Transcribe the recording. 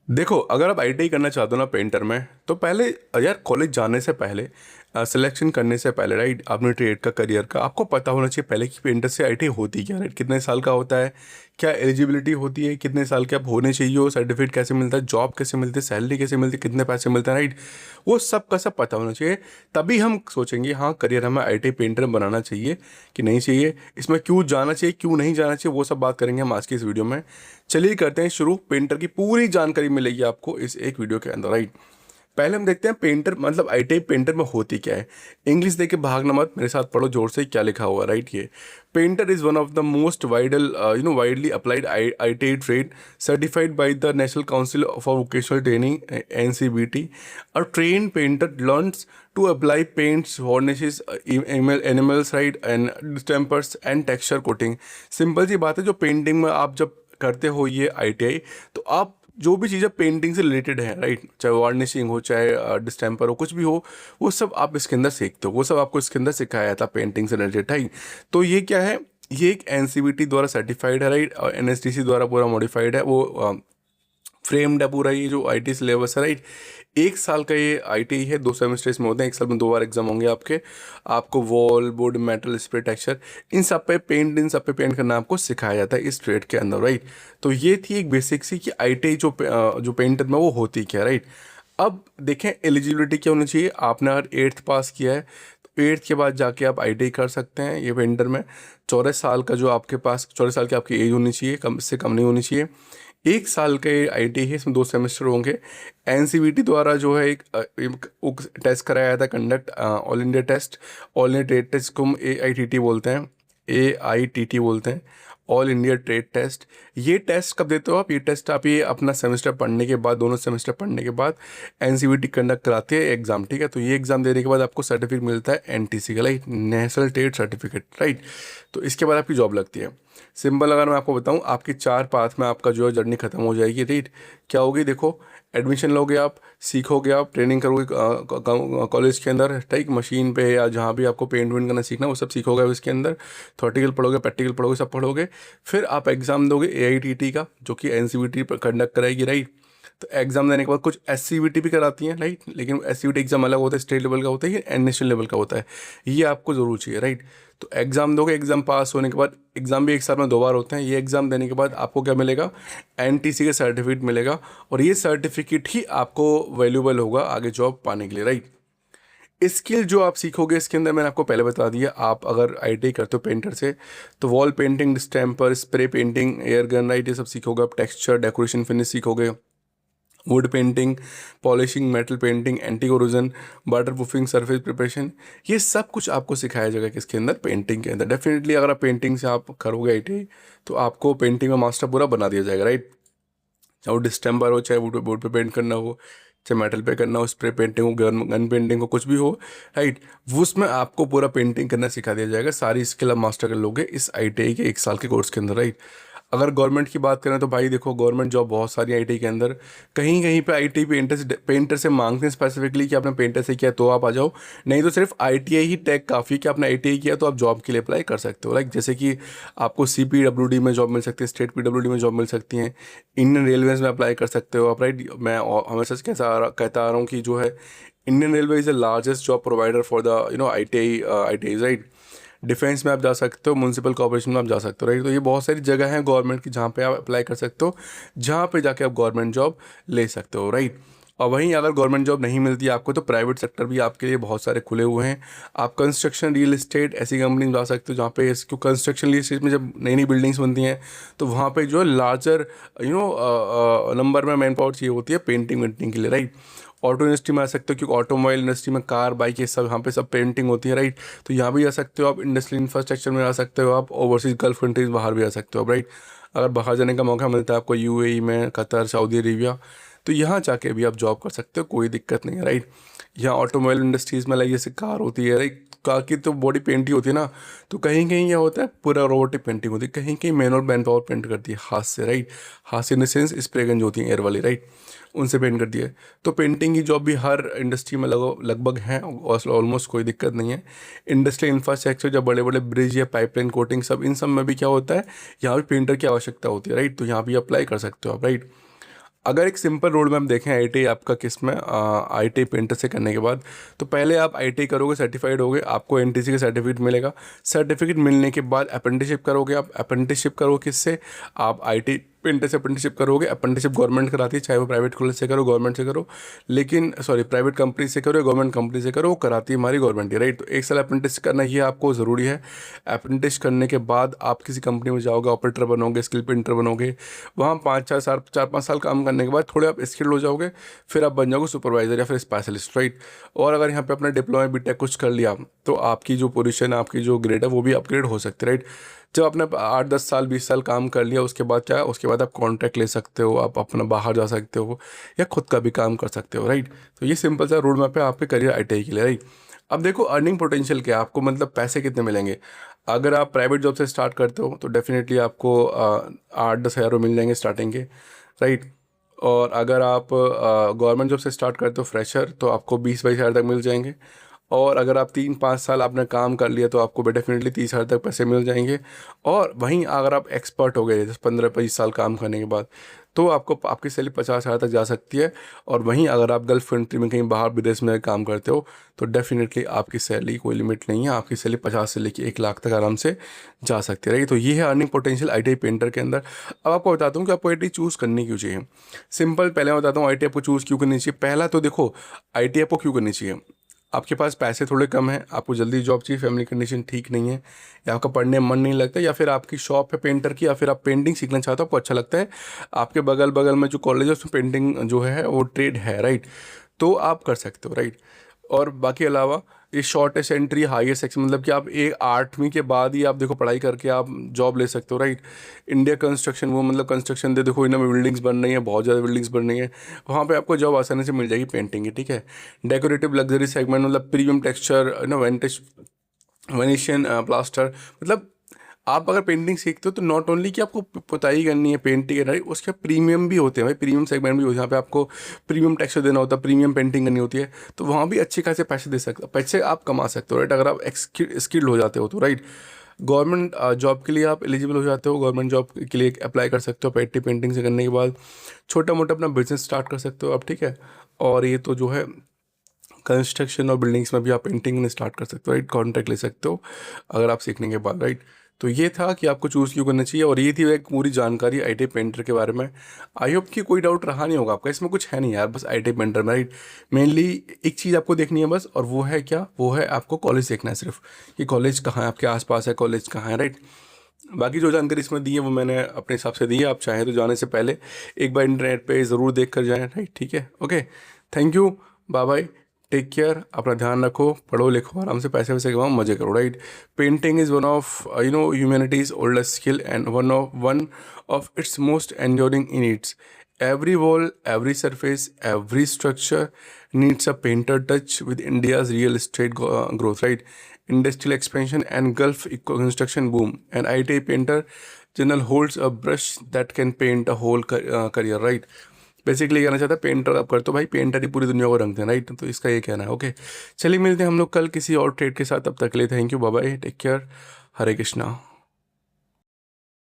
देखो, अगर आप आईटीआई करना चाहते हो ना पेंटर में, तो पहले यार कॉलेज जाने से पहले, सिलेक्शन करने से पहले, राइट, अपने ट्रेड का, करियर का आपको पता होना चाहिए पहले कि पेंटर से आईटीआई होती क्या, राइट, कितने साल का होता है, क्या एलिजिबिलिटी होती है, कितने साल के आप होने चाहिए हो, सर्टिफिकेट कैसे मिलता है, जॉब कैसे मिलती है, सैलरी कैसे मिलती है, कितने पैसे मिलते हैं, राइट। वो सब का सब पता होना चाहिए। तभी हम सोचेंगे हाँ करियर हमें आईटीआई पेंटर में बनाना चाहिए कि नहीं चाहिए, इसमें क्यों जाना चाहिए क्यों नहीं जाना चाहिए, वो सब बात करेंगे हम आज की इस वीडियो में। चलिए करते हैं शुरू। पेंटर की पूरी जानकारी मिलेगी आपको इस एक वीडियो के अंदर, राइट। पहले हम देखते हैं पेंटर मतलब आईटीआई पेंटर में होती क्या है। इंग्लिश देके भागना मत, मेरे साथ पढ़ो जोर से क्या लिखा हुआ है, राइट। ये painter is one of the most widely applied ITI trade certified by the national council for vocational training NCVT. A train painter learns to apply paints varnishes enamels, right, and distempers and texture coating. Simple सी बात है, जो painting में आप जब करते हो ये आईटीआई, तो आप जो भी चीज़ें पेंटिंग से रिलेटेड है, राइट, चाहे वार्निशिंग हो चाहे डिस्टेम्पर हो कुछ भी हो, वो सब आप इसके अंदर सीखते हो, वो सब आपको इसके अंदर सिखाया जाता है पेंटिंग से रिलेटेड, राइट। तो ये क्या है, ये एक एनसीबीटी द्वारा सर्टिफाइड है, राइट, और एनएसडीसी द्वारा पूरा मॉडिफाइड है, वो फ्रेम्ड है पूरा, ये जो आईटी सिलेबस है, राइट। एक साल का ये आईटी है, 2 सेमेस्टर इसमें होते हैं, एक साल में 2 बार एग्जाम होंगे आपके। आपको wall board metal spray texture इन सब पे पेंट करना आपको सिखाया जाता है इस ट्रेड के अंदर, राइट। तो ये थी एक बेसिक सी कि आईटी जो पेंटर में वो होती क्या, राइट। अब देखें एलिजिबिलिटी क्या होनी चाहिए। आपने अगर 8th पास किया है तो 8th के बाद जाके आप आईटीआई कर सकते हैं ये पेंटर में। 24 साल का जो आपके पास 24 साल की आपकी एज होनी चाहिए, कम से कम नहीं होनी चाहिए। एक साल के आईटी है, इसमें 2 सेमेस्टर होंगे। एनसीबीटी द्वारा जो है एक टेस्ट कराया था conduct, all India test, all India trade test को हम एआईटीटी बोलते हैं, एआईटीटी बोलते हैं, ऑल इंडिया ट्रेड टेस्ट। ये टेस्ट कब देते हो आप, ये टेस्ट आप ये अपना सेमेस्टर पढ़ने के बाद, दोनों सेमेस्टर पढ़ने के बाद एनसीबीटी कंडक्ट कराती है एग्जाम, ठीक है। तो ये एग्जाम देने के बाद आपको सर्टिफिकेट मिलता है एनटीसी का, right, national trade certificate, right. तो इसके बाद आपकी जॉब लगती है। सिंपल अगर मैं आपको बताऊं, आपकी 4 पाथ में आपका जो है जर्नी खत्म हो जाएगी, राइट। क्या होगी, देखो, एडमिशन लोगे आप, सीखोगे आप, ट्रेनिंग करोगे कॉलेज के अंदर, ठीक, मशीन पे या जहाँ भी आपको पेंट वेंट करना सीखना वो सब सीखोगे आप इसके अंदर। थॉरेटिकल पढ़ोगे, प्रैक्टिकल पढ़ोगे, सब पढ़ोगे। फिर आप एग्ज़ाम दोगे एआईटीटी का, जो कि एनसीबीटी कंडक्ट कराएगी, राइट। तो एग्ज़ाम देने के बाद कुछ एससीबीटी भी कराती हैं, राइट, लेकिन एससीबीटी एग्ज़ाम अलग होता है, स्टेट लेवल का होता है, ये नेशनल लेवल का होता है। ये आपको ज़रूर चाहिए, राइट। तो एग्ज़ाम दोगे, एग्ज़ाम पास होने के बाद, एग्ज़ाम भी एक साल में 2 बार होते हैं, ये एग्ज़ाम देने के बाद आपको क्या मिलेगा, एनटीसी का सर्टिफिकेट मिलेगा। और ये सर्टिफिकेट ही आपको वैल्यूबल होगा आगे जॉब पाने के लिए, राइट। स्किल जो आप सीखोगे इसके अंदर मैंने आपको पहले बता दिया, आप अगर आईटी करते हो पेंटर से, तो wall painting, distemper, spray painting, air gun, right, ये सब सीखोगे आप। टेक्सचर, डेकोरेशन, फिनिश सीखोगे। Would painting, polishing, metal painting, anti corrosion, water proofing, surface preparation, ये सब कुछ आपको सिखाया जाएगा किसके अंदर, पेंटिंग के अंदर। डेफिनेटली अगर आप पेंटिंग से आप करोगे आईटी, तो आपको पेंटिंग में मास्टर पूरा बना दिया जाएगा, राइट। चाहे वो डिस्टेम्बर हो, चाहे वुड बोर्ड पे पेंट करना हो, चाहे मेटल पे करना हो, स्प्रे पेंटिंग हो, गन पेंटिंग हो, कुछ भी हो, राइट। वो उसमें आपको पूरा पेंटिंग करना सिखा दिया जाएगा। सारी स्किल आप मास्टर कर लोगे इस आईटीआई के 1 साल के कोर्स के अंदर, राइट। अगर गवर्नमेंट की बात करें तो भाई देखो, गवर्नमेंट जॉब बहुत सारी आईटी के अंदर, कहीं कहीं पे आईटी पेंटर से मांगते हैं स्पेसिफिकली कि आपने पेंटर से किया तो आप आ जाओ, नहीं तो सिर्फ आईटीआई ही टैग काफ़ी कि आपने आईटीआई किया तो आप जॉब के लिए अप्लाई कर सकते हो, लाइक जैसे कि आपको सीपीडब्ल्यूडी में जॉब मिल सकती है, स्टेट पीडब्ल्यूडी में जॉब मिल सकती हैं, इंडियन रेलवेज में अप्लाई कर सकते हो आप, राइट। मैं हमेशा से कहता आ रहा हूँ कि जो है Indian railway is the largest job provider for the I T I, right. Defence में आप जा सकते हो, म्यूनसिपल कॉर्पोरेशन में आप जा सकते हो, राइट। तो ये बहुत सारी जगह हैं गवर्नमेंट की जहाँ पे आप अप्लाई कर सकते हो, जहाँ पे जाके आप गवर्नमेंट जॉब ले सकते हो, राइट। और वहीं अगर गवर्नमेंट जॉब नहीं मिलती आपको, तो प्राइवेट सेक्टर भी आपके लिए बहुत सारे खुले हुए हैं। आप कंस्ट्रक्शन, रियल एस्टेट, ऐसी कंपनी में जा सकते हो जहाँ पे इसको कंस्ट्रक्शन, रियल एस्टेट में जब नई नई बिल्डिंग्स बनती हैं, तो वहाँ पे जो है लार्जर नंबर में मैन पावर चाहिए होती है पेंटिंग वेंटिंग के लिए, राइट। ऑटो इंडस्ट्री में आ सकते हो, क्योंकि ऑटोमोबाइल इंडस्ट्री में कार, बाइक, ये सब यहाँ पे सब पेंटिंग होती है, राइट। तो यहाँ भी आ सकते हो आप। इंडस्ट्रियल इंफ्रास्ट्रक्चर में आ सकते हो आप। ओवरसीज गल्फ कंट्रीज बाहर भी आ सकते हो आप, राइट। अगर बाहर जाने का मौका मिलता है आपको यूएई में, कतर, सऊदी अरेबिया, तो यहाँ जाके भी आप जॉब कर सकते हो, कोई दिक्कत नहीं है, राइट। यहाँ ऑटोमोबाइल इंडस्ट्रीज़ में लाइक जैसे कार होती है, राइट, कार की तो बॉडी पेंट ही होती है ना, तो कहीं कहीं यह होता है पूरा रोबोटिक पेंटिंग होती है, कहीं कहीं मैनुअल मैन पावर पेंट करती है हाथ से, राइट। हाथ से in the sense spray gun जो होती है एयर वाली, राइट, उनसे पेंट कर दिया है। तो पेंटिंग की जॉब भी हर इंडस्ट्री में लगभग है, ऑलमोस्ट कोई दिक्कत नहीं है। इंडस्ट्रियल इंफ्रास्ट्रक्चर, जब बड़े बड़े ब्रिज या पाइपलाइन कोटिंग, सब इन सब में भी क्या होता है, यहाँ भी पेंटर की आवश्यकता होती है, राइट। तो यहाँ भी अप्लाई कर सकते हो आप, राइट। अगर एक सिंपल रोड मैप देखें आईटी आपका किस में, आईटी पेंटर से करने के बाद, तो पहले आप आईटी करोगे, सर्टिफाइड होगे, आपको एनटीसी का सर्टिफिकेट मिलेगा। सर्टिफिकेट मिलने के बाद अप्रेंटिसशिप करोगे। आप अप्रेंटिसशिप करोगे किससे, आप आईटी पेंटर से अप्रेंटिसशिप करोगे। अप्रेंटिसशिप गवर्नमेंट कराती है, चाहे वो प्राइवेट कॉलेज से करो, गवर्नमेंट से करो, लेकिन सॉरी प्राइवेट कंपनी से करो या गवर्नमेंट कंपनी से करो, वो कराती है हमारी गवर्नमेंट ही, राइट। तो 1 साल अप्रेंटिस करना ये आपको ज़रूरी है। अप्रेंटिस करने के बाद आप किसी कंपनी में जाओगे, ऑपरेटर बनोगे, स्किल पेंटर बनोगे। वहाँ 4-5 साल काम करने के बाद थोड़े आप स्किल हो जाओगे, फिर आप बन जाओगे सुपरवाइजर या फिर स्पेशलिस्ट, राइट। और अगर यहाँ पे अपना डिप्लोमा बीटेक कुछ कर लिया, तो आपकी जो पोजीशन, आपकी जो ग्रेड है वो भी अपग्रेड हो सकती है, राइट। जब आपने 8-10 साल 20 साल काम कर लिया, उसके बाद क्या है, उसके बाद आप कॉन्ट्रैक्ट ले सकते हो, आप अपना बाहर जा सकते हो या खुद का भी काम कर सकते हो, राइट। तो ये सिंपल सा रोड मैप है आपके करियर आईटीआई के लिए, राइट। अब देखो अर्निंग पोटेंशियल क्या है, आपको मतलब पैसे कितने मिलेंगे। अगर आप प्राइवेट जॉब से स्टार्ट करते हो तो डेफिनेटली आपको 8-10 हज़ार मिल जाएंगे स्टार्टिंग के, राइट। और अगर आप गवर्नमेंट जॉब से स्टार्ट करते हो फ्रेशर, तो आपको 20-22 हज़ार तक मिल जाएंगे। और अगर आप 3-5 साल आपने काम कर लिया, तो आपको डेफिनेटली 30 हज़ार तक पैसे मिल जाएंगे। और वहीं अगर आप एक्सपर्ट हो गए 10-15-20 साल काम करने के बाद, तो आपको आपकी सैलरी 50 हज़ार तक जा सकती है। और वहीं अगर आप गल्फ कंट्री में कहीं बाहर विदेश में काम करते हो, तो डेफिनेटली आपकी सैलरी कोई लिमिट नहीं है, आपकी सैलरी 50 से लेकर 1 लाख तक आराम से जा सकती है, राइट। तो ये है अर्निंग पोटेंशियल आईटीआई पेंटर के अंदर। अब आपको बताता हूँ कि आपको आईटीआई चूज़ करनी क्यों चाहिए। सिंपल, पहले मैं बताता हूँ आईटीआई आपको चूज़ क्यों करनी चाहिए। पहला तो देखो, आईटीआई आपको क्यों करनी चाहिए, आपके पास पैसे थोड़े कम हैं, आपको जल्दी जॉब चाहिए, फैमिली कंडीशन ठीक नहीं है, या आपका पढ़ने में मन नहीं लगता, या फिर आपकी शॉप है पेंटर की, या फिर आप पेंटिंग सीखना चाहते हो, आपको अच्छा लगता है, आपके बगल बगल में जो कॉलेज है उसमें पेंटिंग जो है वो ट्रेड है, राइट। तो आप कर सकते हो, राइट। और बाकी अलावा ये शॉर्टेस्ट एंट्री हाईएस्ट सेक्शन, मतलब कि आप एक 8वीं के बाद ही आप देखो पढ़ाई करके आप जॉब ले सकते हो, राइट। इंडिया कंस्ट्रक्शन, वो मतलब कंस्ट्रक्शन दे, देखो इनमें बिल्डिंग्स बन रही हैं, बहुत ज़्यादा बिल्डिंग्स बन रही हैं, वहाँ पे आपको जॉब आसानी से मिल जाएगी पेंटिंग की, ठीक है। डेकोरेटिव लग्जरी सेगमेंट, मतलब प्रीमियम टेक्सचर, वेनेशियन प्लास्टर, मतलब आप अगर पेंटिंग सीखते हो तो नॉट ओनली कि आपको पुताई करनी है, पेंटिंग करनी है, उसके प्रीमियम भी होते हैं भाई, प्रीमियम सेगमेंट भी होते हैं, जहाँ पे आपको प्रीमियम टेक्सचर देना होता है, प्रीमियम पेंटिंग करनी होती है, तो वहाँ भी अच्छे खासे पैसे दे सकते, पैसे आप कमा सकते हो, राइट। अगर आप स्किल्ड हो जाते हो तो, राइट। गवर्नमेंट जॉब के लिए आप एलिजिबल हो जाते हो, गवर्नमेंट जॉब के लिए अप्लाई कर सकते हो पेंटिंग पेंटिंग से करने के बाद। छोटा मोटा अपना बिजनेस स्टार्ट कर सकते हो आप, ठीक है। और ये तो जो है कंस्ट्रक्शन और बिल्डिंग्स में भी आप पेंटिंग स्टार्ट कर सकते हो, राइट, कॉन्ट्रैक्ट ले सकते हो अगर आप सीखने के बाद, राइट। तो ये था कि आपको चूज़ क्यों करना चाहिए, और ये थी एक पूरी जानकारी आईटी पेंटर के बारे में। आई होप कि कोई डाउट रहा नहीं होगा आपका, इसमें कुछ है नहीं यार, बस आईटी पेंटर में, राइट। मेनली एक चीज़ आपको देखनी है बस, और वो है क्या, वो है आपको कॉलेज देखना है सिर्फ, कि कॉलेज कहाँ है, आपके आसपास है कॉलेज कहाँ है, राइट। बाकी जो जानकारी इसमें दी है वो मैंने अपने हिसाब से दी है, आप चाहें तो जाने से पहले एक बार इंटरनेट पे ज़रूर देख कर जाएँ, राइट, ठीक है, okay. Thank you, bye bye, take care, अपना ध्यान रखो, पढ़ो लिखो आराम से, पैसे वैसे कमाओ, मजे करो, right. Painting is one of humanities oldest skill and one of its most enduring in its every wall, every surface, every structure needs a painter touch with India's real estate growth, right? Industrial expansion and Gulf construction boom. An IT painter general holds a brush that can paint a whole career, right? Basically कहना चाहता है painter आप करते हो भाई, painter ही पूरी दुनिया को रंगते हैं, राइट। तो इसका ये कहना है, ओके। चलिए मिलते हैं हम लोग कल किसी और ट्रेड के साथ, तब तक के लिए thank you, bye bye, take care, Hare Krishna.